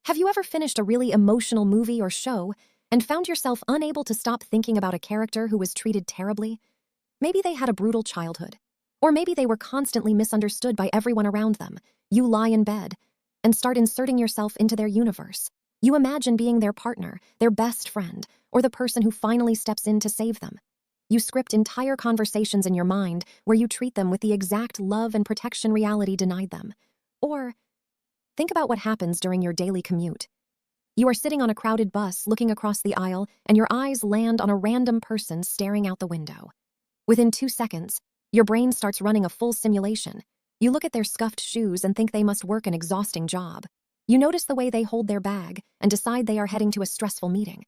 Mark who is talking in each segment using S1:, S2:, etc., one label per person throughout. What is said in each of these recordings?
S1: Have you ever finished a really emotional movie or show and found yourself unable to stop thinking about a character who was treated terribly? Maybe they had a brutal childhood. Or maybe they were constantly misunderstood by everyone around them. You lie in bed and start inserting yourself into their universe. You imagine being their partner, their best friend, or the person who finally steps in to save them. You script entire conversations in your mind where you treat them with the exact love and protection reality denied them. Or think about what happens during your daily commute. You are sitting on a crowded bus looking across the aisle, and your eyes land on a random person staring out the window. Within 2 seconds, your brain starts running a full simulation. You look at their scuffed shoes and think they must work an exhausting job. You notice the way they hold their bag and decide they are heading to a stressful meeting.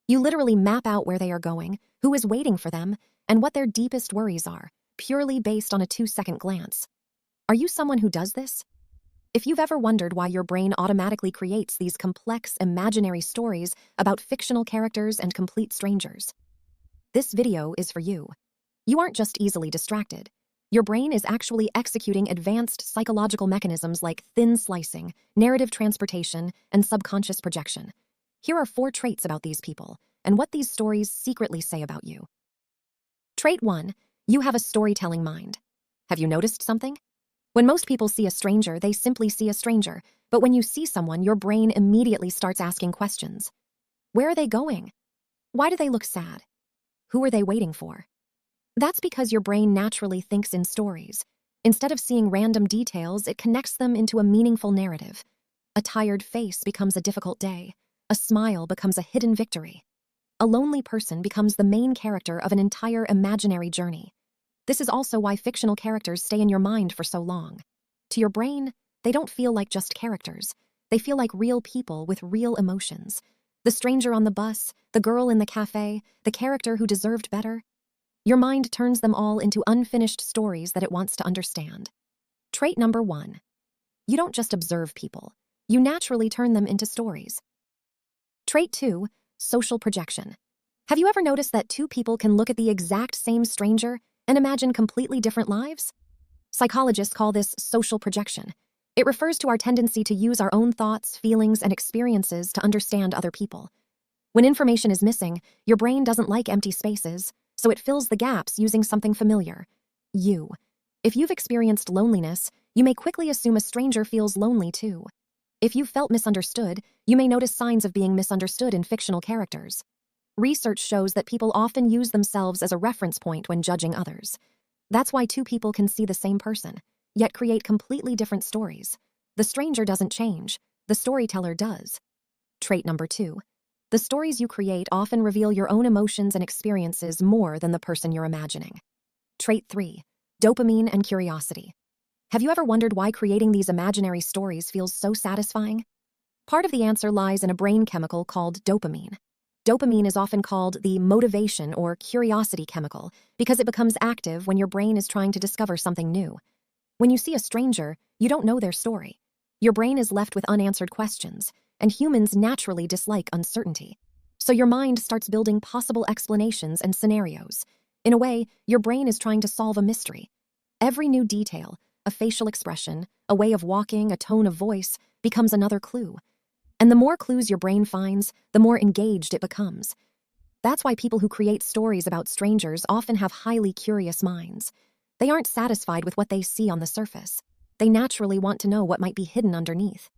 S1: You literally map out where they are going, who is waiting for them, and what their deepest worries are, purely based on a 2-second glance. Are you someone who does this? If you've ever wondered why your brain automatically creates these complex, imaginary stories about fictional characters and complete strangers, this video is for you. You aren't just easily distracted. Your brain is actually executing advanced psychological mechanisms like thin slicing, narrative transportation, and subconscious projection. Here are 4 traits about these people and what these stories secretly say about you. Trait 1. You have a storytelling mind. Have you noticed something? When most people see a stranger, they simply see a stranger. But when you see someone, your brain immediately starts asking questions. Where are they going? Why do they look sad? Who are they waiting for? That's because your brain naturally thinks in stories. Instead of seeing random details, it connects them into a meaningful narrative. A tired face becomes a difficult day. A smile becomes a hidden victory. A lonely person becomes the main character of an entire imaginary journey. This is also why fictional characters stay in your mind for so long. To your brain, they don't feel like just characters. They feel like real people with real emotions. The stranger on the bus, the girl in the cafe, the character who deserved better. Your mind turns them all into unfinished stories that it wants to understand. Trait number 1. You don't just observe people. You naturally turn them into stories. Trait 2. Social projection. Have you ever noticed that 2 people can look at the exact same stranger and imagine completely different lives? Psychologists call this social projection. It refers to our tendency to use our own thoughts, feelings, and experiences to understand other people. When information is missing, your brain doesn't like empty spaces, so it fills the gaps using something familiar. You. If you've experienced loneliness, you may quickly assume a stranger feels lonely too. If you've felt misunderstood, you may notice signs of being misunderstood in fictional characters. Research shows that people often use themselves as a reference point when judging others. That's why 2 people can see the same person, yet create completely different stories. The stranger doesn't change, the storyteller does. Trait number 2. The stories you create often reveal your own emotions and experiences more than the person you're imagining. Trait 3. Dopamine and curiosity. Have you ever wondered why creating these imaginary stories feels so satisfying? Part of the answer lies in a brain chemical called dopamine. Dopamine is often called the motivation or curiosity chemical because it becomes active when your brain is trying to discover something new. When you see a stranger, you don't know their story. Your brain is left with unanswered questions, and humans naturally dislike uncertainty. So your mind starts building possible explanations and scenarios. In a way, your brain is trying to solve a mystery. Every new detail, a facial expression, a way of walking, a tone of voice, becomes another clue. And the more clues your brain finds, the more engaged it becomes. That's why people who create stories about strangers often have highly curious minds. They aren't satisfied with what they see on the surface. They naturally want to know what might be hidden underneath.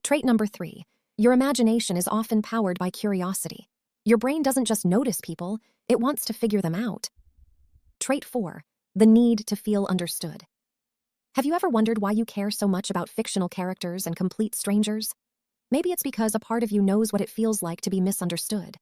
S1: Trait number 3. Your imagination is often powered by curiosity. Your brain doesn't just notice people, it wants to figure them out. Trait 4. The need to feel understood. Have you ever wondered why you care so much about fictional characters and complete strangers? Maybe it's because a part of you knows what it feels like to be misunderstood.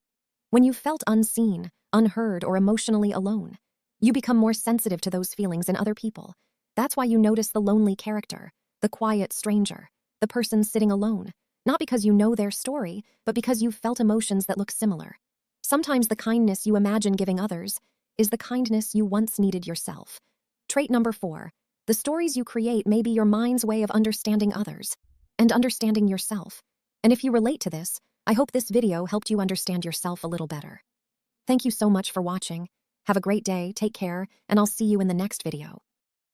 S1: When you've felt unseen, unheard, or emotionally alone, you become more sensitive to those feelings in other people. That's why you notice the lonely character, the quiet stranger, the person sitting alone, not because you know their story, but because you've felt emotions that look similar. Sometimes the kindness you imagine giving others is the kindness you once needed yourself. Trait number 4. The stories you create may be your mind's way of understanding others and understanding yourself. And if you relate to this, I hope this video helped you understand yourself a little better. Thank you so much for watching. Have a great day, take care, and I'll see you in the next video.